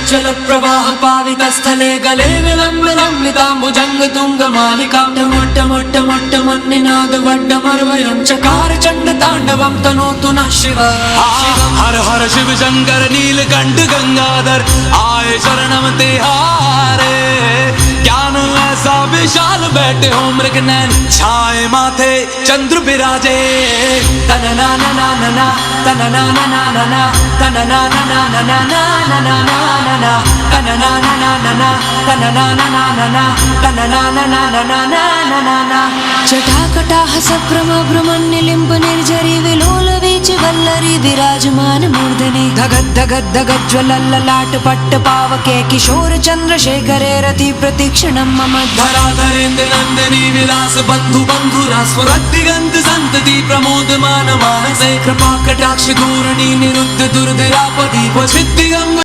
जल प्रवाह पावितस्थले गले विलम्बिताम्बुजंग तुंग मालिका मोट्ट मोट्ट मोट्ट मन्निनाद वड्डमर्वयं चकार चंड तांडवं तनोतु नः शिव। हर हर शिव शंकर नीलकंठ गंगाधर आए शरणम तिहारे। ज्ञान ऐसा विशाल बैठे हो मृग नैन छाए माथे चंद्र बिराजे। तन ना ना ना ना ना तन ना ना ना ना ना तन ना ना ना ना ना ना ना ना ना ना तन ना ना ना ना ना तन ना ना ना ना ना तन ना ना ना ना ना ना ना ना। जटाकटाह सभ्रम भ्रमन्निलिम्ब निर्झरी विलोल वीच वल्लरी विराजमान मूर्धनि धगद धगद धगद ज्वलल्ललाट पट्ट पावके किशोर चंद्रशेखरे रति प्रतीक्षणं मम धराधरेन्द्र नंदिनी विलास बंधु बंधुरा स्वरदिगंत संतति प्रमोदमान मानसे कृपा कटाक्ष धोरणी निरुद्ध दुर्धरापति वचित दिगंबर।